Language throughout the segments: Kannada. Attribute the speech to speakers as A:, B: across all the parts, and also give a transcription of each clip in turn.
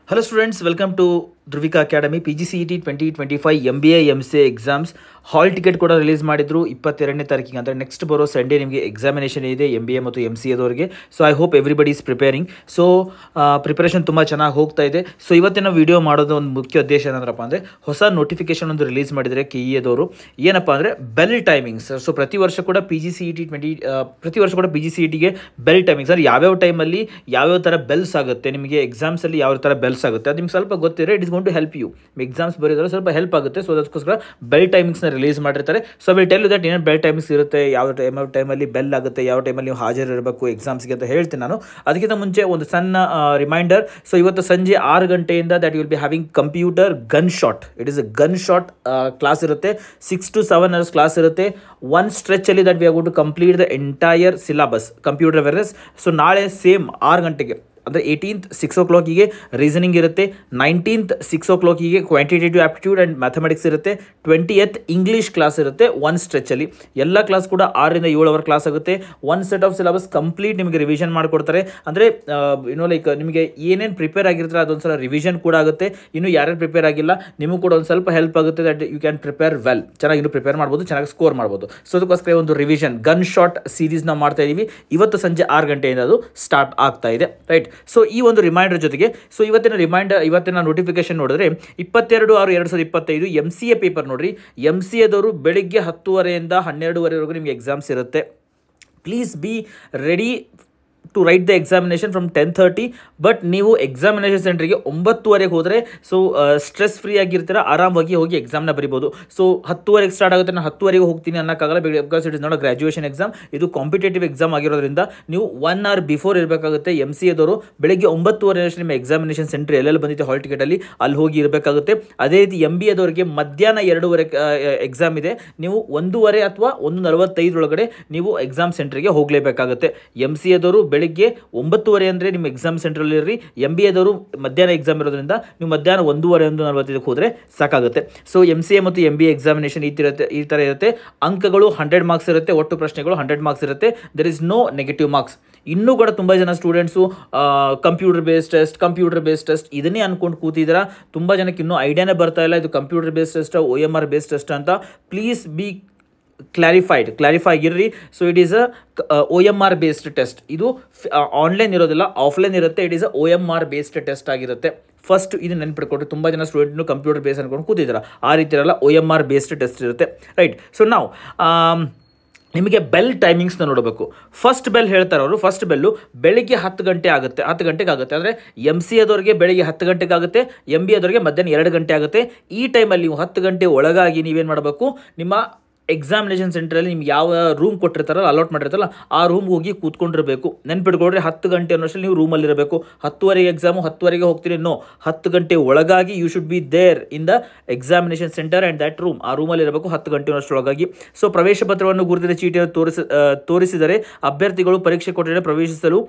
A: Hello students, welcome to Dhruvika Academy PGCET 2025 MBA MCA exams hall ticket ಕೂಡ ರಿಲೀಸ್ ಮಾಡಿದ್ರು 22ನೇ ತಾರೀಕಿಗೆ ಅಂದರೆ ನೆಕ್ಸ್ಟ್ ಬರೋ ಸಂಡೇ ನಿಮಗೆ ಎಕ್ಸಾಮಿನೇಷನ್ ಇದೆ MBA ಮತ್ತು MCAದವರಿಗೆ. So I hope everybody is preparing. So preparation ತುಂಬ ಚೆನ್ನಾಗಿ ಹೋಗ್ತಾ ಇದೆ. ಸೊ ಇವತ್ತಿನ ವಿಡಿಯೋ ಮಾಡೋದು ಒಂದು ಮುಖ್ಯ ಉದ್ದೇಶ ಏನಂದ್ರಪ್ಪ ಅಂದರೆ ಹೊಸ ನೋಟಿಫಿಕೇಶನ್ ಒಂದು ರಿಲೀಸ್ ಮಾಡಿದರೆ KEAದವರು. ಏನಪ್ಪ ಅಂದರೆ ಬೆಲ್ ಟೈಮಿಂಗ್ಸ್. ಸೊ ಪ್ರತಿ ವರ್ಷ ಕೂಡ PGCETಗೆ ಬೆಲ್ ಟೈಮಿಂಗ್ಸ್ ಅಂದರೆ ಯಾವ್ಯಾವ ಟೈಮಲ್ಲಿ ಯಾವ್ಯಾವ ಥರ ಬೆಲ್ಸ್ ಆಗುತ್ತೆ, ನಿಮಗೆ ಎಕ್ಸಾಮ್ಸಲ್ಲಿ ಯಾವ ಥರ ಬೆಲ್ಸ್ ಆಗುತ್ತೆ ಅದು ನಿಮ್ಗೆ ಸ್ವಲ್ಪ ಗೊತ್ತಿದ್ರೆ it is gonna help you. Exams ಬರೆಯೋದ್ರೆ ಸ್ವಲ್ಪ ಹೆಲ್ಪ್ ಆಗುತ್ತೆ. ಸೊ ಅದಕ್ಕೋಸ್ಕರ ಬೆಲ್ ಟೈಮಿಂಗ್ಸ್ನ ರಿಲೀಸ್ ಮಾಡಿರ್ತಾರೆ. So will tell you that ಏನೇನು ಬೆಲ್ ಟೈಮಿಂಗ್ಸ್ ಇರುತ್ತೆ, ಯಾವ ಟೈಮಲ್ಲಿ ಬೆಲ್ ಆಗುತ್ತೆ, ಯಾವ ಟೈಮಲ್ಲಿ ನೀವು ಹಾಜರಿರಬೇಕು ಎಕ್ಸಾಮ್ಸ್ಗೆ ಅಂತ ಹೇಳ್ತೀನಿ ನಾನು. ಅದಕ್ಕಿಂತ ಮುಂಚೆ ಒಂದು ಸಣ್ಣ ರಿಮೈಂಡರ್. ಸೊ ಇವತ್ತು ಸಂಜೆ 6 ಗಂಟೆಯಿಂದ that you will be having computer gunshot. It is a gunshot class ಇರುತ್ತೆ. 6 to 7 hours ಕ್ಲಾಸ್ ಇರುತ್ತೆ. ಒನ್ ಸ್ಟ್ರೆಚಲ್ಲಿ that we are going to complete the entire syllabus computer awareness. So ನಾಳೆ ಸೇಮ್ 6 ಗಂಟೆಗೆ ಅಂದರೆ 18th 6 o'clock ರೀಸನಿಂಗ್ ಇರುತ್ತೆ, 19th 6 o'clock quantitative aptitude and mathematics ಇರುತ್ತೆ, 20th ಇಂಗ್ಲೀಷ್ ಕ್ಲಾಸ್ ಇರುತ್ತೆ ಒನ್ ಸ್ಟ್ರೆಚಲ್ಲಿ. ಎಲ್ಲ ಕ್ಲಾಸ್ ಕೂಡ 6 ರಿಂದ 7 ಅವರ್ ಕ್ಲಾಸ್ ಆಗುತ್ತೆ. One set of syllabus complete ನಿಮಗೆ ರಿವಿಷನ್ ಮಾಡಿಕೊಡ್ತಾರೆ. ಅಂದರೆ ಲೈಕ್ ನಿಮಗೆ ಏನೇನು ಪ್ರಿಪೇರ್ ಆಗಿರ್ತಾರೆ ಅದೊಂದ್ಸಲ ರಿವಿಷನ್ ಕೂಡ ಆಗುತ್ತೆ. ಇನ್ನು ಯಾರ್ಯಾರು ಪ್ರಿಪೇರ್ ಆಗಿಲ್ಲ ನಿಮಗೂ ಕೂಡ ಒಂದು ಸ್ವಲ್ಪ ಹೆಲ್ಪ್ ಆಗುತ್ತೆ. That you can prepare well, ಚೆನ್ನಾಗಿ ಇನ್ನೂ ಪ್ರಿಪೇರ್ ಮಾಡ್ಬೋದು, ಚೆನ್ನಾಗಿ ಸ್ಕೋರ್ ಮಾಡ್ಬೋದು. ಸೊ ಅದಕ್ಕೋಸ್ಕರ ಒಂದು ರಿವಿಷನ್ ಗನ್ ಶಾಟ್ ಸೀರೀಸ್ ನಾವು ಮಾಡ್ತಾ ಇದ್ದೀವಿ. ಇವತ್ತು ಸಂಜೆ 6 ಗಂಟೆಯಿಂದ ಅದು ಸ್ಟಾರ್ಟ್ ಆಗ್ತಾ ಇದೆ, ರೈಟ್. ಸೊ ಈ ಒಂದು ರಿಮೈಂಡರ್ ಜೊತೆಗೆ ಸೊ ಇವತ್ತಿನ ನೋಟಿಫಿಕೇಶನ್ ನೋಡಿದ್ರೆ 22/6/2025 MCA ಪೇಪರ್ ನೋಡ್ರಿ. MCAದವರು ಬೆಳಿಗ್ಗೆ 10:30 12:00 ನಿಮಗೆ ಎಕ್ಸಾಮ್ಸ್ ಇರುತ್ತೆ. Please be ready to write the examination from 10:30. But ನೀವು ಎಕ್ಸಾಮಿನೇಷನ್ ಸೆಂಟ್ರಿಗೆ 9:00 ಹೋದರೆ ಸೊ ಸ್ಟ್ರೆಸ್ ಫ್ರೀ ಆಗಿರ್ತೀರ, ಆರಾಮಾಗಿ ಹೋಗಿ ಎಕ್ಸಾಮ್ನ ಬರಿಬೋದು. ಸೊ 10:00 ಸ್ಟಾರ್ಟ್ ಆಗುತ್ತೆ, ನಾನು 10:00 ಹೋಗ್ತೀನಿ ಅನ್ನೋಕ್ಕಾಗಲ್ಲ. Because it is not a graduation exam, ಇದು ಕಾಂಪಿಟೇಟಿವ್ ಎಕ್ಸಾಮ್ ಆಗಿರೋದ್ರಿಂದ ನೀವು 1 hour ಬಿಫೋರ್ ಇರಬೇಕಾಗುತ್ತೆ. MCAದವರು ಬೆಳಗ್ಗೆ 9:30 ನಿಮ್ಮ ಎಕ್ಸಾಮಿನೇಷನ್ ಸೆಂಟರ್ ಎಲ್ಲೆಲ್ಲಿ ಬಂದಿದೆ ಹಾಲ್ ಟಿಕೆಟಲ್ಲಿ ಅಲ್ಲಿ ಹೋಗಿ ಇರಬೇಕಾಗುತ್ತೆ. ಅದೇ ರೀತಿ MBAದವರಿಗೆ ಮಧ್ಯಾಹ್ನ 2:00 ಎಕ್ಸಾಮ್ ಇದೆ. ನೀವು 1:30 ಅಥವಾ 1:45 ನೀವು ಎಕ್ಸಾಮ್ ಸೆಂಟ್ರಿಗೆ ಹೋಗಲೇಬೇಕಾಗುತ್ತೆ. MCAದವರು ಬೆಳಿಗ್ಗೆ 9:30 ಅಂದರೆ ನಿಮ್ಮ ಎಕ್ಸಾಮ್ ಸೆಂಟ್ರಲ್ಲಿ ಇರ್ರಿ. MBAದವರು ಮಧ್ಯಾಹ್ನ ಎಕ್ಸಾಮ್ ಇರೋದ್ರಿಂದ ನೀವು ಮಧ್ಯಾಹ್ನ 1:30 1:45 ಹೋದರೆ ಸಾಕಾಗುತ್ತೆ. ಸೊ MCA ಮತ್ತು MBA ಎಕ್ಸಾಮಿನೇಷನ್ ಈ ಥರ ಇರುತ್ತೆ. ಅಂಕಗಳು 100 ಮಾರ್ಕ್ಸ್ ಇರುತ್ತೆ, ಒಟ್ಟು ಪ್ರಶ್ನೆಗಳು 100 ಮಾರ್ಕ್ಸ್ ಇರುತ್ತೆ. There is no negative marks. ಇನ್ನೂ ಕೂಡ ತುಂಬ ಜನ ಸ್ಟೂಡೆಂಟ್ಸು ಕಂಪ್ಯೂಟರ್ ಬೇಸ್ಡ್ ಟೆಸ್ಟ್ ಇದನ್ನೇ ಅಂದ್ಕೊಂಡು ಕೂತಿದ್ದೀರಾ. ತುಂಬ ಜನಕ್ಕೆ ಇನ್ನೂ ಐಡಿಯಾನೇ ಬರ್ತಾ ಇಲ್ಲ ಇದು computer based test OMR based test ಅಂತ. ಪ್ಲೀಸ್ ಬಿ ಕ್ಲಾರಿಫೈ ಇರ್ರಿ. So it is OMR based test. ಇದು ಆನ್ಲೈನ್ ಇರೋದಿಲ್ಲ, ಆಫ್ಲೈನ್ ಇರುತ್ತೆ. It is OMR based test ಆಗಿರುತ್ತೆ. ಫಸ್ಟ್ ಇದು ನೆನ್ಪಿಟ್ಕೊಟ್ರೆ ತುಂಬ ಜನ ಸ್ಟೂಡೆಂಟ್ನು ಕಂಪ್ಯೂಟರ್ ಬೇಸ್ ಅನ್ಕೊಂಡು ಕೂತಿದ್ದಾರೆ. ಆ ರೀತಿ ಇರಲ್ಲ, OMR ಬೇಸ್ಡ್ ಟೆಸ್ಟ್ ಇರುತ್ತೆ, ರೈಟ್. ಸೊ ನಾವು ನಿಮಗೆ ಬೆಲ್ ಟೈಮಿಂಗ್ಸ್ನ ನೋಡಬೇಕು. ಫಸ್ಟ್ ಬೆಲ್ ಹೇಳ್ತಾರೆ ಅವರು. ಫಸ್ಟ್ ಬೆಲ್ಲು ಬೆಳಿಗ್ಗೆ 10 ಗಂಟೆ ಆಗುತ್ತೆ, 10 ಗಂಟೆಗೆ ಆಗುತ್ತೆ. ಅಂದರೆ MCAದವರಿಗೆ ಬೆಳಿಗ್ಗೆ 10 ಗಂಟೆಗೆ ಆಗುತ್ತೆ, MBAದವರಿಗೆ ಮಧ್ಯಾಹ್ನ 2 ಗಂಟೆ ಆಗುತ್ತೆ. ಈ ಟೈಮಲ್ಲಿ ನೀವು 10 ಗಂಟೆ ಒಳಗಾಗಿ ನೀವೇನು ಮಾಡಬೇಕು, ನಿಮ್ಮ ಎಕ್ಸಾಮಿನೇಷನ್ ಸೆಂಟ್ರಲ್ಲಿ ನಿಮ್ಗೆ ಯಾವ ರೂಮ್ ಕೊಟ್ಟಿರ್ತಾರಲ್ಲ, ಅಲಾಟ್ ಮಾಡಿರ್ತಾರಲ್ಲ ಆ ರೂಮ್ಗೆ ಹೋಗಿ ಕೂತ್ಕೊಂಡಿರಬೇಕು. ನೆನ್ಪಿಟ್ಕೊಳ್ರಿ 10 ಗಂಟೆ ಅನ್ನೋಷ್ಟರಲ್ಲಿ ನೀವು ರೂಮಲ್ಲಿ ಇರಬೇಕು. 10:30 ಎಕ್ಸಾಮು, 10:30 ಹೋಗ್ತೀರಿ. 10 ಗಂಟೆ ಒಳಗಾಗಿ you should be there in the examination centre and that room. ಆ ರೂಮಲ್ಲಿ ಇರಬೇಕು 10 ಗಂಟೆ ಅನ್ನೋಷ್ಟರೊಳಗಾಗಿ. ಸೊ ಪ್ರವೇಶ ಪತ್ರವನ್ನು ಗುರುತಿನ ಚೀಟಿಯನ್ನು ತೋರಿಸಿದರೆ ಅಭ್ಯರ್ಥಿಗಳು ಪರೀಕ್ಷೆ ಕೊಠಡಿಗೆ ಪ್ರವೇಶಿಸಲು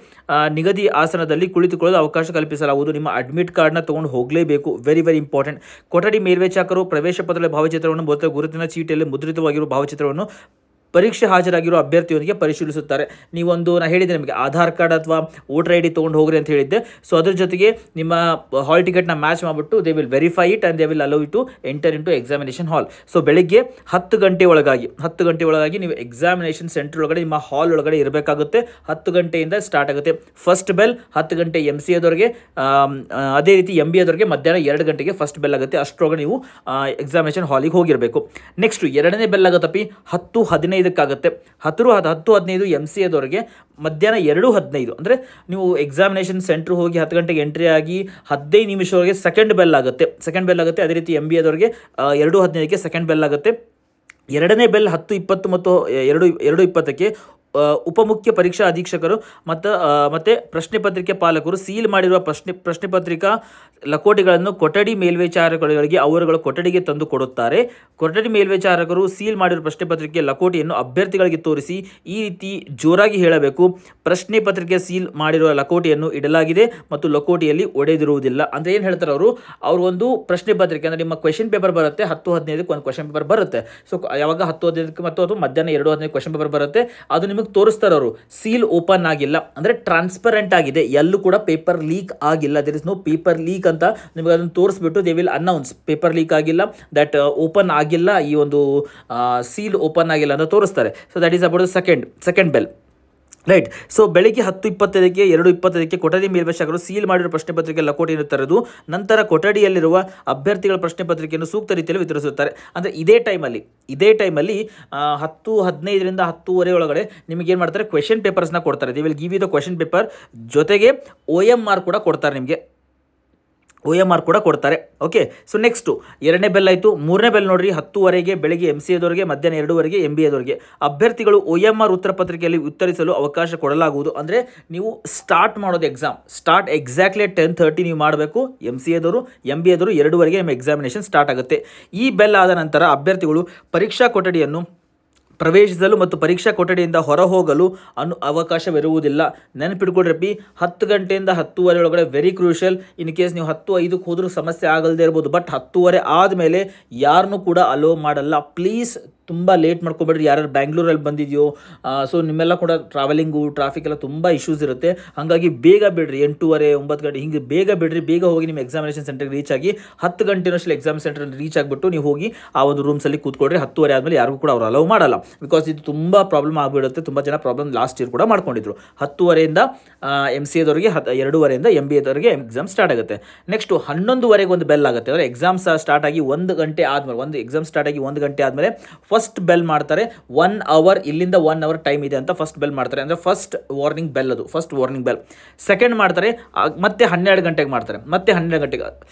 A: ನಿಗದಿ ಆಸನದಲ್ಲಿ ಕುಳಿತುಕೊಳ್ಳಲು ಅವಕಾಶ ಕಲ್ಪಿಸಲಾಗುವುದು. ನಿಮ್ಮ ಅಡ್ಮಿಟ್ ಕಾರ್ಡ್ನ ತೊಗೊಂಡು ಹೋಗಲೇಬೇಕು. Very very important. ಕೊಠಡಿ ಮೇಲ್ವಿಚಾರಕರು ಪ್ರವೇಶ ಪತ್ರದ ಭಾವಚಿತ್ರವನ್ನು ಮತ್ತು ಗುರುತಿನ ಚೀಟಿಯಲ್ಲಿ ಮುದ್ರಿತವಾಗಿರುವ ಭಾವಚಿತ್ರವನ್ನು ಪರೀಕ್ಷೆ ಹಾಜರಾಗಿರೋ ಅಭ್ಯರ್ಥಿಯೊಂದಿಗೆ ಪರಿಶೀಲಿಸುತ್ತಾರೆ. ನೀವೊಂದು ನಾನು ಹೇಳಿದ್ದೆ ನಿಮಗೆ ಆಧಾರ್ ಕಾರ್ಡ್ ಅಥವಾ ವೋಟರ್ ID ತೊಗೊಂಡು ಹೋಗ್ರಿ ಅಂತ ಹೇಳಿದ್ದೆ. ಸೊ ಅದ್ರ ಜೊತೆಗೆ ನಿಮ್ಮ ಹಾಲ್ ಟಿಕೆಟ್ನ ಮ್ಯಾಚ್ ಮಾಡಿಬಿಟ್ಟು they will verify it and they will allow you to enter into examination hall. So ಬೆಳಿಗ್ಗೆ 10 ಗಂಟೆ ಒಳಗಾಗಿ ನೀವು ಎಕ್ಸಾಮಿನೇಷನ್ ಸೆಂಟರ್ ಒಳಗಡೆ ನಿಮ್ಮ ಹಾಲ್ ಒಳಗಡೆ ಇರಬೇಕಾಗುತ್ತೆ. 10 ಗಂಟೆಯಿಂದ ಸ್ಟಾರ್ಟ್ ಆಗುತ್ತೆ ಫಸ್ಟ್ ಬೆಲ್. 10 ಗಂಟೆ MCAದವರಿಗೆ, ಅದೇ ರೀತಿ MBAದವರಿಗೆ ಮಧ್ಯಾಹ್ನ 2 ಗಂಟೆಗೆ ಫಸ್ಟ್ ಬೆಲ್ ಆಗುತ್ತೆ. ಅಷ್ಟರೊಳಗೆ ನೀವು ಎಕ್ಸಾಮಿನೇಷನ್ ಹಾಲಿಗೆ ಹೋಗಿರಬೇಕು. ನೆಕ್ಸ್ಟ್ ಎರಡನೇ ಬೆಲ್ ಆಗುತ್ತಪ್ಪಿ 10:15 ಆಗುತ್ತೆ. 10:15 MCAದವರಿಗೆ ಮಧ್ಯಾಹ್ನ 2:15. ಅಂದರೆ ನೀವು ಎಕ್ಸಾಮಿನೇಷನ್ ಸೆಂಟ್ರ್ ಹೋಗಿ 10 ಗಂಟೆಗೆ ಎಂಟ್ರಿ ಆಗಿ 15 ನಿಮಿಷವರೆಗೆ ಸೆಕೆಂಡ್ ಬೆಲ್ ಆಗುತ್ತೆ. ಅದೇ ರೀತಿ MBAದವರಿಗೆ 2:15ಕ್ಕೆ ಸೆಕೆಂಡ್ ಬೆಲ್ ಆಗುತ್ತೆ. ಎರಡನೇ ಬೆಲ್ 10:20 ಮತ್ತು 2:20ಕ್ಕೆ ಉಪಮುಖ್ಯ ಪರೀಕ್ಷಾ ಅಧೀಕ್ಷಕರು ಮತ್ತು ಪ್ರಶ್ನೆ ಪತ್ರಿಕೆ ಪಾಲಕರು ಸೀಲ್ ಮಾಡಿರುವ ಪ್ರಶ್ನೆ ಪತ್ರಿಕಾ ಲಕೋಟೆಗಳನ್ನು ಕೊಠಡಿ ಮೇಲ್ವಿಚಾರಕರಿಗೆ ಅವರುಗಳ ಕೊಠಡಿಗೆ ತಂದು ಕೊಡುತ್ತಾರೆ. ಕೊಠಡಿ ಮೇಲ್ವಿಚಾರಕರು ಸೀಲ್ ಮಾಡಿರುವ ಪ್ರಶ್ನೆ ಪತ್ರಿಕೆ ಲಕೋಟೆಯನ್ನು ಅಭ್ಯರ್ಥಿಗಳಿಗೆ ತೋರಿಸಿ ಈ ರೀತಿ ಜೋರಾಗಿ ಹೇಳಬೇಕು, ಪ್ರಶ್ನೆ ಪತ್ರಿಕೆ ಸೀಲ್ ಮಾಡಿರುವ ಲಕೋಟೆಯನ್ನು ಇಡಲಾಗಿದೆ ಮತ್ತು ಲಕೋಟೆಯಲ್ಲಿ ಒಡೆದಿರುವುದಿಲ್ಲ ಅಂತ ಏನು ಹೇಳ್ತಾರೆ ಅವರು. ಒಂದು ಪ್ರಶ್ನೆ ಪತ್ರಿಕೆ ಅಂದರೆ ನಿಮ್ಮ ಕ್ವೆಶನ್ ಪೇಪರ್ ಬರುತ್ತೆ 10:15ಕ್ಕೆ ಒಂದು ಕ್ವೆಶನ್ ಪೇಪರ್ ಬರುತ್ತೆ. ಸೊ ಯಾವಾಗ 10:15ಕ್ಕೆ ಮತ್ತು ಅದು ಮಧ್ಯಾಹ್ನ 2:15 ಕ್ವೆಶನ್ ಪೇಪರ್ ಬರುತ್ತೆ. ಅದು ನಿಮಗೆ ನಿಮಗೆ ತೋರಿಸ್ತಾರೆ ಅವರು, ಸೀಲ್ ಓಪನ್ ಆಗಿಲ್ಲ ಅಂದರೆ ಟ್ರಾನ್ಸ್ಪರೆಂಟ್ ಆಗಿದೆ, ಎಲ್ಲೂ ಕೂಡ ಪೇಪರ್ ಲೀಕ್ ಆಗಿಲ್ಲ, there is no paper leak ಅಂತ ನಿಮಗೆ ಅದನ್ನು ತೋರಿಸ್ಬಿಟ್ಟು they will announce paper leak ಆಗಿಲ್ಲ, ದಟ್ ಓಪನ್ ಆಗಿಲ್ಲ, ಈ ಒಂದು ಸೀಲ್ ಓಪನ್ ಆಗಿಲ್ಲ ಅಂತ ತೋರಿಸ್ತಾರೆ. So that is about second bell, right. So ಬೆಳಿಗ್ಗೆ 10:25ಕ್ಕೆ 2:25ಕ್ಕೆ ಕೊಠಡಿ ಮೇಲ್ವಿಚಾರಕರು ಸೀಲ್ ಮಾಡಿರುವ ಪ್ರಶ್ನೆ ಪತ್ರಿಕೆ ಲಕೋಟೆಯನ್ನು ತರೆದು ನಂತರ ಕೊಠಡಿಯಲ್ಲಿರುವ ಅಭ್ಯರ್ಥಿಗಳ ಪ್ರಶ್ನೆ ಪತ್ರಿಕೆಯನ್ನು ಸೂಕ್ತ ರೀತಿಯಲ್ಲಿ ವಿತರಿಸುತ್ತಾರೆ. ಅಂದರೆ ಇದೇ ಟೈಮಲ್ಲಿ 10:15ರಿಂದ 10:30 ಒಳಗಡೆ ನಿಮಗೆ ಏನು ಮಾಡ್ತಾರೆ, ಕ್ವೆಶನ್ ಪೇಪರ್ಸ್ನ ಕೊಡ್ತಾರೆ. They will give you the question paper, ಜೊತೆಗೆ OMR ಕೂಡ ಕೊಡ್ತಾರೆ, ನಿಮಗೆ OMR ಕೂಡ ಕೊಡ್ತಾರೆ. ಓಕೆ. ಸೊ ನೆಕ್ಸ್ಟು 2ನೇ ಬೆಲ್ ಆಯಿತು. 3ನೇ ಬೆಲ್ ನೋಡ್ರಿ, 10:00 ಬೆಳಗ್ಗೆ MCAದವರಿಗೆ, ಮಧ್ಯಾಹ್ನ 2:00 MBAದವರಿಗೆ. ಅಭ್ಯರ್ಥಿಗಳು OMR ಉತ್ತರ ಪತ್ರಿಕೆಯಲ್ಲಿ ಉತ್ತರಿಸಲು ಅವಕಾಶ ಕೊಡಲಾಗುವುದು. ಅಂದರೆ ನೀವು ಸ್ಟಾರ್ಟ್ ಮಾಡೋದು ಸ್ಟಾರ್ಟ್ ಎಕ್ಸಾಕ್ಟ್ಲಿ 10:30 ನೀವು ಮಾಡಬೇಕು. MCAದವರು MBAದವರು 2:00 ನಿಮ್ಮ ಎಕ್ಸಾಮಿನೇಷನ್ ಸ್ಟಾರ್ಟ್ ಆಗುತ್ತೆ. ಈ ಬೆಲ್ ಆದ ನಂತರ ಅಭ್ಯರ್ಥಿಗಳು ಪರೀಕ್ಷಾ ಕೊಠಡಿಯನ್ನು ಪ್ರವೇಶಿಸಲು ಮತ್ತು ಪರೀಕ್ಷಾ ಕೊಠಡಿಯಿಂದ ಹೊರ ಹೋಗಲು ಅವಕಾಶವಿರುವುದಿಲ್ಲ. ನೆನಪಿಟ್ಕೊಡ್ರಿ, 10 ಗಂಟೆಯಿಂದ 10:30 ಒಳಗಡೆ ವೆರಿ ಕ್ರೂಷಿಯಲ್. ಇನ್ ಕೇಸ್ ನೀವು 10:05ಕ್ಕೆ ಹೋದ್ರೂ ಸಮಸ್ಯೆ ಆಗಲ್ದೇ ಇರ್ಬೋದು, ಬಟ್ 10:30 ಆದಮೇಲೆ ಯಾರನ್ನೂ ಕೂಡ ಅಲೋ ಮಾಡಲ್ಲ. ಪ್ಲೀಸ್ ತುಂಬ ಲೇಟ್ ಮಾಡ್ಕೊಬೇಡ್ರಿ. ಯಾರು ಬ್ಯಾಂಗ್ಳೂರಲ್ಲಿ ಬಂದಿದೆಯೋ, ಸೊ ನಿಮ್ಮೆಲ್ಲ ಕೂಡ ಟ್ರಾವೆಲಿಂಗು ಟ್ರಾಫಿಕ್ ಎಲ್ಲ ತುಂಬ ಇಶ್ಯೂಸ್ ಇರುತ್ತೆ. ಹಾಗಾಗಿ ಬೇಗ ಬಿಡ್ರಿ, 8:30 9 ಗಂಟೆ ಹಿಂಗೆ ಬೇಗ ಬಿಡ್ರಿ. ಬೇಗ ಹೋಗಿ ನಿಮ್ಮ ಎಕ್ಸಾಮಿನೇಷನ್ ಸೆಂಟರ್ಗೆ ರೀಚ್ ಆಗಿ 10 ಗಂಟೆನಷ್ಟಲ್ಲಿ ಎಕ್ಸಾಮ್ ಸೆಂಟರ್ ರೀಚ್ ಆಗಿಬಿಟ್ಟು ನೀವು ಹೋಗಿ ಆ ಒಂದು ರೂಮ್ಸಲ್ಲಿ ಕೂತ್ಕೊಡ್ರಿ. 10:30 ಆದಮೇಲೆ ಯಾರಿಗೂ ಕೂಡ ಅವ್ರು ಅಲೋ ಮಾಡಲ್ಲ. ಬಿಕಾಸ್ ಇದು ತುಂಬ ಪ್ರಾಬ್ಲಮ್ ಆಗಿಬಿಡುತ್ತೆ. ತುಂಬ ಜನ ಪ್ರಾಬ್ಲಮ್ ಲಾಸ್ಟ್ ಇಯರ್ ಕೂಡ ಮಾಡ್ಕೊಂಡಿದ್ರು. 10:30ಯಿಂದ MCAದವರಿಗೆ, 2:30ಯಿಂದ MBAದವರಿಗೆ ಎಕ್ಸಾಮ್ ಸ್ಟಾರ್ಟ್ ಆಗುತ್ತೆ. ನೆಕ್ಸ್ಟು 11:00ಗೆ ಒಂದು ಬೆಲ್ ಆಗುತ್ತೆ. ಅಂದರೆ ಎಕ್ಸಾಮ್ಸ್ ಸ್ಟಾರ್ಟ್ ಆಗಿ 1 ಗಂಟೆ ಆದಮೇಲೆ, ಎಕ್ಸಾಮ್ ಸ್ಟಾರ್ಟ್ ಆಗಿ 1 ಗಂಟೆ ಆದಮೇಲೆ ಫಸ್ಟ್ ಬೆಲ್ ಮಾಡ್ತಾರೆ. 1 ಅವರ್, ಇಲ್ಲಿಂದ 1 ಅವರ್ ಟೈಮ್ ಇದೆ ಅಂತ ಫಸ್ಟ್ ಬೆಲ್ ಮಾಡ್ತಾರೆ. ಅಂದರೆ ಫಸ್ಟ್ ವಾರ್ನಿಂಗ್ ಬೆಲ್ ಅದು, ಫಸ್ಟ್ ವಾರ್ನಿಂಗ್ ಬೆಲ್. ಸೆಕೆಂಡ್ ಮಾಡ್ತಾರೆ, ಮತ್ತೆ 12 ಗಂಟೆಗೆ ಮಾಡ್ತಾರೆ. ಮತ್ತೆ 12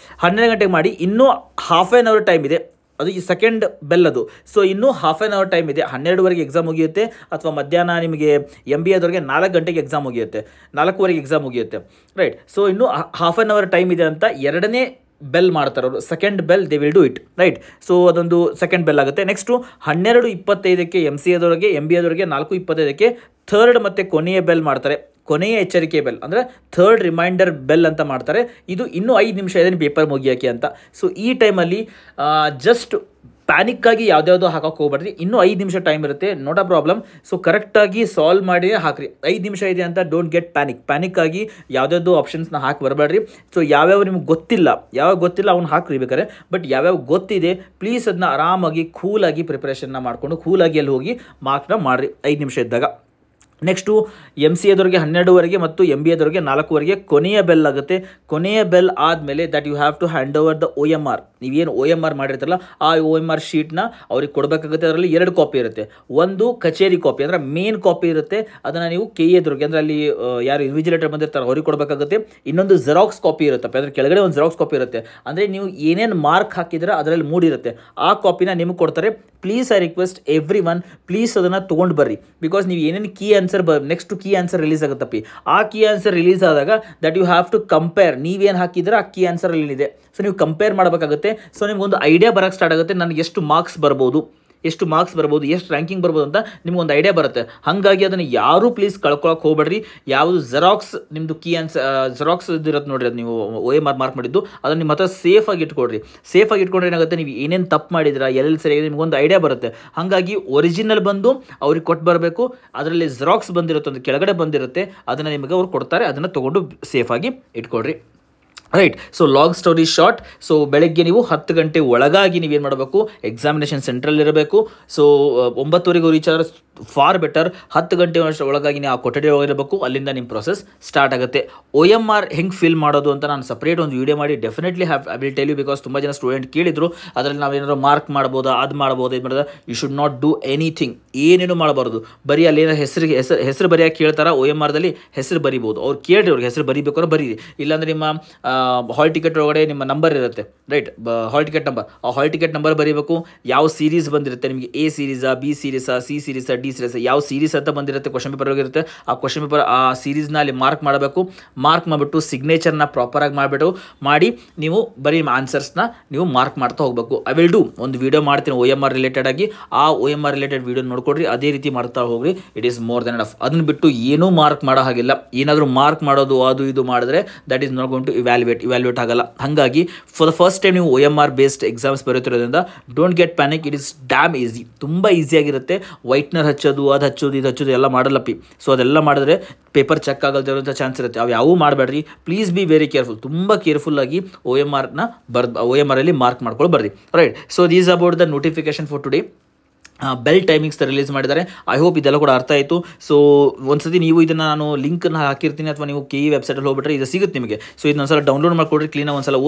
A: ಗಂಟೆಗೆ ಮಾಡಿ ಇನ್ನೂ ಹಾಫ್ ಆನ್ ಅವರ್ ಟೈಮ್ ಇದೆ. ಅದು ಈ ಸೆಕೆಂಡ್ ಬೆಲ್ ಅದು. ಸೊ ಇನ್ನೂ ಹಾಫ್ ಆನ್ ಅವರ್ ಟೈಮ್ ಇದೆ. 12:00ಗೆ ಎಕ್ಸಾಮ್ ಮುಗಿಯುತ್ತೆ. ಅಥವಾ ಮಧ್ಯಾಹ್ನ ನಿಮಗೆ MBAದವರಿಗೆ 4 ಗಂಟೆಗೆ ಎಕ್ಸಾಮ್ ಮುಗಿಯುತ್ತೆ, 4:15ಗೆ ಎಕ್ಸಾಮ್ ಮುಗಿಯುತ್ತೆ, ರೈಟ್. ಸೊ ಇನ್ನೂ ಹಾಫ್ ಆನ್ ಅವರ್ ಟೈಮ್ ಇದೆ ಅಂತ 2ನೇ ಬೆಲ್ ಮಾಡ್ತಾರೆ ಅವರು. Second bell they will do it, right. So ಅದೊಂದು ಸೆಕೆಂಡ್ ಬೆಲ್ ಆಗುತ್ತೆ. ನೆಕ್ಸ್ಟು 12:25ಕ್ಕೆ MCAದವರಿಗೆ, MBAದವರಿಗೆ 4:25ಕ್ಕೆ ಥರ್ಡ್ ಮತ್ತು ಕೊನೆಯ ಬೆಲ್ ಮಾಡ್ತಾರೆ. ಕೊನೆಯ ಎಚ್ಚರಿಕೆ ಬೆಲ್ ಅಂದರೆ ಥರ್ಡ್ ರಿಮೈಂಡರ್ ಬೆಲ್ ಅಂತ ಮಾಡ್ತಾರೆ. ಇದು ಇನ್ನೂ 5 ನಿಮಿಷ ಇದೆ ಪೇಪರ್ ಮುಗಿಯೋಕ್ಕೆ ಅಂತ. ಸೊ ಈ ಟೈಮಲ್ಲಿ ಜಸ್ಟ್ ಪ್ಯಾನಿಕ್ಕಾಗಿ ಯಾವುದ್ಯಾವುದೋ ಹಾಕೋಕೆ ಹೋಗ್ಬೇಡ್ರಿ. ಇನ್ನೂ 5 ನಿಮಿಷ ಟೈಮ್ ಇರುತ್ತೆ, ನಾಟ್ ಅ ಪ್ರಾಬ್ಲಮ್. ಸೊ ಕರೆಕ್ಟಾಗಿ ಸಾಲ್ವ್ ಮಾಡಿ ಹಾಕ್ರಿ. 5 ನಿಮಿಷ ಇದೆ ಅಂತ ಡೋಂಟ್ ಗೆಟ್ ಪ್ಯಾನಿಕ್ಕಾಗಿ ಯಾವುದ್ಯಾವುದೋ ಆಪ್ಷನ್ಸ್ನ ಹಾಕಿ ಬರಬೇಡ್ರಿ. ಸೊ ಯಾವ್ಯಾವ ನಿಮ್ಗೆ ಗೊತ್ತಿಲ್ಲ ಅವ್ನು ಹಾಕ್ರಿ ಬೇಕಾರೆ. ಬಟ್ ಯಾವ್ಯಾವ ಗೊತ್ತಿದೆ ಪ್ಲೀಸ್ ಅದನ್ನ ಆರಾಮಾಗಿ ಕೂಲಾಗಿ ಪ್ರಿಪ್ರೇಷನ್ನ ಮಾಡಿಕೊಂಡು ಕೂಲಾಗಿ ಅಲ್ಲಿ ಹೋಗಿ ಮಾರ್ಕ್ನ ಮಾಡಿರಿ 5 ನಿಮಿಷ ಇದ್ದಾಗ. ನೆಕ್ಸ್ಟು MCAದವರಿಗೆ 12:00 ಮತ್ತು MBAದವರಿಗೆ 4:00 ಕೊನೆಯ ಬೆಲ್ ಆಗುತ್ತೆ. ಕೊನೆಯ ಬೆಲ್ ಆದಮೇಲೆ that you have to hand over the OMR. ನೀವೇನು OMR ಮಾಡಿರ್ತಾರಲ್ಲ ಆ OMR ಶೀಟ್ನ ಅವ್ರಿಗೆ ಕೊಡಬೇಕಾಗುತ್ತೆ. ಅದರಲ್ಲಿ 2 ಕಾಪಿ ಇರುತ್ತೆ. ಒಂದು ಕಚೇರಿ ಕಾಪಿ ಅಂದರೆ ಮೇನ್ ಕಾಪಿ ಇರುತ್ತೆ, ಅದನ್ನು ನೀವು KAದವ್ರಿಗೆ ಅಂದರೆ ಅಲ್ಲಿ ಯಾರು ಇನ್ವಿಜಿಲೇಟರ್ ಬಂದಿರ್ತಾರೆ ಅವ್ರಿಗೆ ಕೊಡಬೇಕಾಗುತ್ತೆ. ಇನ್ನೊಂದು ಜೆರಾಕ್ಸ್ ಕಾಪಿ ಇರುತ್ತೆ, ಅದರ ಕೆಳಗಡೆ ಒಂದು ಜೆರಾಕ್ಸ್ ಕಾಪಿ ಇರುತ್ತೆ. ಅಂದರೆ ನೀವು ಏನೇನು ಮಾರ್ಕ್ ಹಾಕಿದ್ರೆ ಅದರಲ್ಲಿ ಮೂಡಿರುತ್ತೆ, ಆ ಕಾಪಿನ ನಿಮಗೆ ಕೊಡ್ತಾರೆ. Please I request every one, please ಅದನ್ನು ತೊಗೊಂಡು ಬರ್ರಿ. ಬಿಕಾಸ್ ನೀವು ಏನೇನು key answer next key answer release ಆಗುತ್ತಪ್ಪಿ, ಆ ಕೀ ಆನ್ಸರ್ ರಿಲೀಸ್ ಆದಾಗ that you have to compare. ನೀವೇನು ಹಾಕಿದ್ರೆ ಆ ಕೀ ಆನ್ಸರ್ ಅಲ್ಲಿ ಇದೆ, ಸೊ ನೀವು ಕಂಪೇರ್ ಮಾಡಬೇಕಾಗುತ್ತೆ. ಸೊ ನಿಮ್ಗೊಂದು ಐಡಿಯಾ ಬರೋಕ್ಕೆ ಸ್ಟಾರ್ಟ್ ಆಗುತ್ತೆ, ನನಗೆ ಎಷ್ಟು ಮಾರ್ಕ್ಸ್ ಬರ್ಬೋದು, ಎಷ್ಟು ರ್ಯಾಂಕಿಂಗ್ ಬರ್ಬೋದು ಅಂತ ನಿಮ್ಗೊಂದು ಐಡಿಯಾ ಬರುತ್ತೆ. ಹಾಗಾಗಿ ಅದನ್ನು ಯಾರೂ ಪ್ಲೀಸ್ ಕಳ್ಕೊಳಕ್ಕೆ ಹೋಗ್ಬೇಡ್ರಿ. ಯಾವುದು ಜೆರಾಕ್ಸ್ ನಿಮ್ಮದು ಕೀ ಆನ್ಸರ್ ಜೆರಾಕ್ಸ್ ಇದಿರುತ್ತೆ ನೋಡಿರಿ, ಅದು ನೀವು OMR ಮಾರ್ಕ್ ಮಾಡಿದ್ದು ಅದನ್ನು ನಿಮ್ಮ ಹತ್ರ ಸೇಫಾಗಿ ಇಟ್ಕೊಡ್ರಿ. ಸೇಫಾಗಿ ಇಟ್ಕೊಂಡ್ರೆ ಏನಾಗುತ್ತೆ, ನೀವು ಏನೇನು ತಪ್ಪು ಮಾಡಿದ್ರೆ ಎಲ್ಲೆಲ್ಲಿ ಸರಿಯಾಗಿದೆ ನಿಮಗೊಂದು ಐಡಿಯಾ ಬರುತ್ತೆ. ಹಾಗಾಗಿ ಒರಿಜಿನಲ್ ಬಂದು ಅವ್ರಿಗೆ ಕೊಟ್ಟು ಬರಬೇಕು. ಅದರಲ್ಲಿ ಜೆರಾಕ್ಸ್ ಬಂದಿರುತ್ತೆ, ಒಂದು ಕೆಳಗಡೆ ಬಂದಿರುತ್ತೆ, ಅದನ್ನು ನಿಮಗೆ ಅವ್ರು ಕೊಡ್ತಾರೆ. ಅದನ್ನು ತೊಗೊಂಡು ಸೇಫಾಗಿ ಇಟ್ಕೊಡ್ರಿ, right. So long story short, so ಬೆಳಗ್ಗೆ ನೀವು 10 ಗಂಟೆ ಒಳಗಾಗಿ ನೀವೇನು ಮಾಡಬೇಕು, ಎಕ್ಸಾಮಿನೇಷನ್ ಸೆಂಟ್ರಲ್ಲಿ ಇರಬೇಕು. ಸೊ 9:00ವರೆಗೂ ರೀಚ್ ಆದರೆ ಫಾರ್ ಬೆಟರ್. 10 ಗಂಟೆ ಒಳಗಾಗಿ ನೀವು ಆ ಕೊಠಡಿ ಒಳಗಿರಬೇಕು. ಅಲ್ಲಿಂದ ನಿಮ್ಮ ಪ್ರೊಸೆಸ್ ಸ್ಟಾರ್ಟ್ ಆಗುತ್ತೆ. OMR ಹೆಂಗೆ ಫಿಲ್ ಮಾಡೋದು ಅಂತ ನಾನು ಸಪ್ರೇಟ್ ಒಂದು ವೀಡಿಯೋ ಮಾಡಿ definitely I will tell you. Because ತುಂಬ ಜನ ಸ್ಟೂಡೆಂಟ್ ಕೇಳಿದ್ರು, ಅದರಲ್ಲಿ ನಾವೇನಾದ್ರು ಮಾರ್ಕ್ ಮಾಡ್ಬೋದಾ, ಅದು ಮಾಡ್ಬೋದು, ಇದು ಮಾಡೋದು. You should not do anything, ಏನೇನು ಮಾಡಬಾರ್ದು. ಬರೀ ಅಲ್ಲೇನೋ ಹೆಸರು ಬರೆಯೋಕೆ ಕೇಳ್ತಾರ, OMRದಲ್ಲಿ ಹೆಸರು ಬರಿಬೋದು. ಅವ್ರು ಕೇಳ್ರಿ, ಅವ್ರಿಗೆ ಹೆಸರು ಬರಿಬೇಕಾದ್ರೆ ಬರೀರಿ. ಇಲ್ಲಾಂದರೆ ನಿಮ್ಮ ಹಾಲ್ ಟಿಕೆಟ್ ಒಳಗಡೆ ನಿಮ್ಮ ನಂಬರ್ ಇರುತ್ತೆ, ರೈಟ್, ಹಾಲ್ ಟಿಕೆಟ್ ನಂಬರ್. ಆ ಹಾಲ್ ಟಿಕೆಟ್ ನಂಬರ್ ಬರೀಬೇಕು. ಯಾವ ಸೀರೀಸ್ ಬಂದಿರುತ್ತೆ ನಿಮಗೆ, A ಸೀರೀಸಾ, B ಸೀರೀಸಾ, C ಸೀರೀಸಾ, D series, ಯಾವ ಸೀರೀಸ್ ಅಂತ ಬಂದಿರುತ್ತೆ ಕ್ವಶನ್ ಪೇಪರ್ ಹೋಗಿರುತ್ತೆ. ಆ ಕ್ವಶನ್ ಪೇಪರ್ ಆ ಸೀರೀಸ್ನ ಅಲ್ಲಿ ಮಾರ್ಕ್ ಮಾಡಬೇಕು. ಮಾರ್ಕ್ ಮಾಡಿಬಿಟ್ಟು ಸಿಗ್ನೇಚರ್ನ ಪ್ರಾಪರಾಗಿ ಮಾಡಿ ನೀವು ಬರೀ ನಿಮ್ಮ ಆನ್ಸರ್ಸ್ನ ನೀವು ಮಾರ್ಕ್ ಮಾಡ್ತಾ ಹೋಗಬೇಕು. ಐ ವಿಲ್ ಡೂ ಒಂದು ವೀಡಿಯೋ ಮಾಡ್ತೀನಿ OMR ರಿಲೇಟೆಡ್ ಆಗಿ. ಆ OMR ರಿಲೇಟೆಡ್ ವೀಡಿಯೋ ನೋಡ್ಕೊಡ್ರಿ, ಅದೇ ರೀತಿ ಮಾಡ್ತಾ ಹೋಗ್ರಿ. It is more than enough. ಅದನ್ನ ಬಿಟ್ಟು ಏನೂ ಮಾರ್ಕ್ ಮಾಡೋ ಹಾಗಿಲ್ಲ. ಏನಾದರೂ ಮಾರ್ಕ್ ಮಾಡೋದು ಅದು ಇದು ಮಾಡಿದ್ರೆ that is not going to evaluate ಆಗಲ್ಲ. ಹಾಗಾಗಿ ಫಾರ್ ದ ಫಸ್ಟ್ ಟೈಮ್ ನೀವು OMR ಬೇಸ್ಡ್ ಎಕ್ಸಾಮ್ಸ್ ಬರುತ್ತಿರೋದ್ರಿಂದ don't get panic. It is damn easy, ತುಂಬ ಈಸಿಯಾಗಿರುತ್ತೆ. ವೈಟ್ನರ್ ಹಚ್ಚಿ ಹಚ್ಚೋದು ಅದು ಹಚ್ಚೋದು ಇದು ಹಚ್ಚೋದು ಎಲ್ಲ ಮಾಡಲ್ಲಪ್ಪಿ. ಸೊ ಅದೆಲ್ಲ ಮಾಡಿದ್ರೆ ಪೇಪರ್ ಚೆಕ್ ಆಗಲ್ದೇ ಇರೋಂಥ ಚಾನ್ಸ್ ಇರುತ್ತೆ. ಅವು ಯಾವೂ ಮಾಡಬೇಡ್ರಿ. Please be very careful. ತುಂಬ ಕೇರ್ಫುಲ್ಲಾಗಿ OMR ಅಲ್ಲಿ ಮಾರ್ಕ್ ಮಾಡ್ಕೊಂಡು ಬರ್ರಿ. Right. So these about the notification for today. Bell timings release ಮಾಡಿದ್ದಾರೆ. ಐ ಹೋಪ್ ಇದೆಲ್ಲ ಕೂಡ ಅರ್ಥ ಆಯಿತು. ಸೊ ಒಂದ್ಸತಿ ನೀವು ಇದನ್ನು ನಾನು ಲಿಂಕನ್ನು ಹಾಕಿರ್ತೀನಿ, ಅಥವಾ ನೀವು KE ವೆಬ್ಸೈಟಲ್ಲಿ ಹೋಗ್ಬಿಟ್ರೆ ಇದು ಸಿಗುತ್ತೆ ನಿಮಗೆ. ಸೊ ಇದನ್ನೊಂದ್ಸಲ ಡೌನ್ಲೋಡ್ ಮಾಡ್ಕೊಡ್ರಿ, ಕ್ಲೀನಾಗಿ ಒಂದ್ಸಲ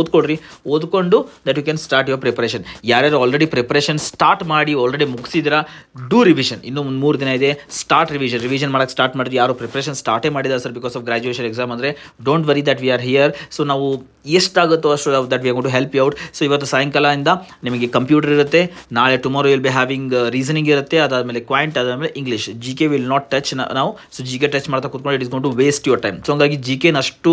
A: ಓದ್ಕೊಂಡು that you can start your preparation. ಯಾರ್ಯಾರು ಆಲ್ರೆಡಿ ಪ್ರಿಪರೇಷನ್ ಸ್ಟಾರ್ಟ್ ಮಾಡಿ ಆಲ್ರೆಡಿ ಮುಗಿಸಿದಿರಾ, ಡೂ ರಿವಿಷನ್. ಇನ್ನೂ 3 ದಿನ ಇದೆ. ಸ್ಟಾರ್ಟ್ ರಿವಿಷನ್ ಮಾಡೋಕ್ಕೆ ಸ್ಟಾರ್ಟ್ ಮಾಡಿದ್ವಿ. ಯಾರು ಪ್ರಿಪರೇಷನ್ ಸ್ಟಾರ್ಟೇ ಮಾಡಿದ್ದಾರೆ sir because of graduation exam ಅಂದರೆ, don't worry that we are here. So ನಾವು ಎಷ್ಟಾಗುತ್ತೋ ಅಷ್ಟು that we are going to help you out. So ಇವತ್ತು ಸಾಯಂಕಾಲದಿಂದ ನಿಮಗೆ ಕಂಪ್ಯೂಟರ್ ಇರುತ್ತೆ, ನಾಳೆ tomorrow will be having reasoning ಇರುತ್ತೆ, ಅದಾದಮೇಲೆ ಕ್ವಾಂಟ್, ಅದಾದಮೇಲೆ English. GK will not touch ನಾವು. ಸೊ GK ಟಚ್ ಮಾಡ್ತಾ ಕೂತ್ಕೊಂಡು it is going to waste your time. So ಹಂಗಾಗಿ GK ಅಷ್ಟು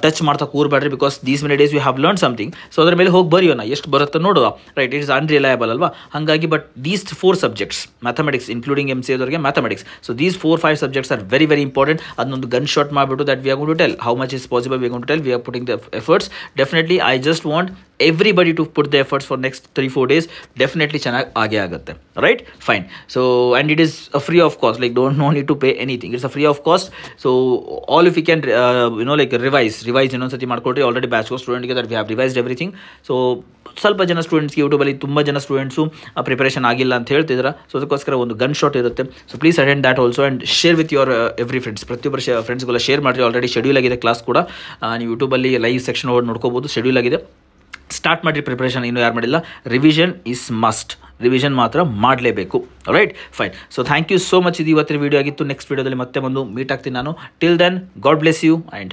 A: ಟಚ್ ಮಾಡ್ತಾ ಕೂರಬೇಡ್ರಿ because these many days we have learn something. So ಅದ್ರ ಮೇಲೆ ಹೋಗಿ ಬರೆಯೋಣ, ಎಷ್ಟು ಬರುತ್ತೋ ನೋಡುವ. ರೈಟ್. ಇಟ್ ಇಸ್ ಅನ್ರಿಲಯಬಲ್ ಅಲ್ವಾ. ಹಾಗಾಗಿ but these 4 subjects, mathematics including MCA ಅವರಿಗೆ mathematics. So these 4-5 subjects are very very important. ಅದನ್ನೊಂದು ಗನ್ ಶಾಟ್ ಮಾಡಿಬಿಟ್ಟು that we are going to tell how much is possible. We are going to tell, we are putting the efforts. Definitely I just want everybody to put the efforts for next 3-4 days. Definitely ಚೆನ್ನಾಗಿ ಆಗೇ ಆಗುತ್ತೆ. Right? Fine. So and it is a free of cost. Like no need to pay anything. It's a free of cost. So all if you can like revise ಇನ್ನೊಂದ್ಸತಿ ಮಾಡ್ಕೊಳ್ರಿ. ಆಲ್ರೆಡಿ ಬ್ಯಾಚ್ ಸ್ಟೂಡೆಂಟ್ಗೆ that we have revised everything. So ಸ್ವಲ್ಪ ಜನ ಸ್ಟೂಡೆಂಟ್ಸ್ಗೆ ಯೂಟ್ಯೂಬಲ್ಲಿ ತುಂಬ ಜನ ಸ್ಟೂಡೆಂಟ್ಸು ಪ್ರಿಪರೇಷನ್ ಆಗಿಲ್ಲ ಅಂತ ಹೇಳ್ತಿದ್ದಾರೆ. ಸೊ ಅದಕ್ಕೋಸ್ಕರ ಒಂದು ಗನ್ ಶಾಟ್ ಇರುತ್ತೆ. So please attend that also and share with your every friends. ಪ್ರತಿಯೊಬ್ಬರು ಫ್ರೆಂಡ್ಸ್ಗೆಲ್ಲ ಶೇರ್ ಮಾಡಿರಿ. ಆಲ್ರೆಡಿ ಶೆಡ್ಯೂಲ್ ಆಗಿದೆ ಕ್ಲಾಸ್ ಕೂಡ. ನೀವು ಯೂಟ್ಯೂಬಲ್ಲಿ ಲೈವ್ ಸೆಕ್ಷನ್ ನೋಡ್ಕೋಬೋದು, ಶೆಡ್ಯೂಲ್ ಆಗಿದೆ. ಸ್ಟಾರ್ಟ್ ಮಾಡಿರಿ ಪ್ರಿಪರೇಷನ್. ಇನ್ನೂ ಯಾರು ಮಾಡಿಲ್ಲ, ರಿವಿಷನ್ ಈಸ್ ಮಸ್ಟ್. ರಿವಿಷನ್ ಮಾತ್ರ ಮಾಡಲೇಬೇಕು. Right. Fine. So thank you so much. ಇದು ಇವತ್ತಿನ ವೀಡಿಯೋ ಆಗಿತ್ತು. ನೆಕ್ಸ್ಟ್ ವೀಡಿಯೋದಲ್ಲಿ ಮತ್ತೆ ಬಂದು ಮೀಟ್ ಆಗ್ತೀನಿ ನಾನು. Till then God bless you and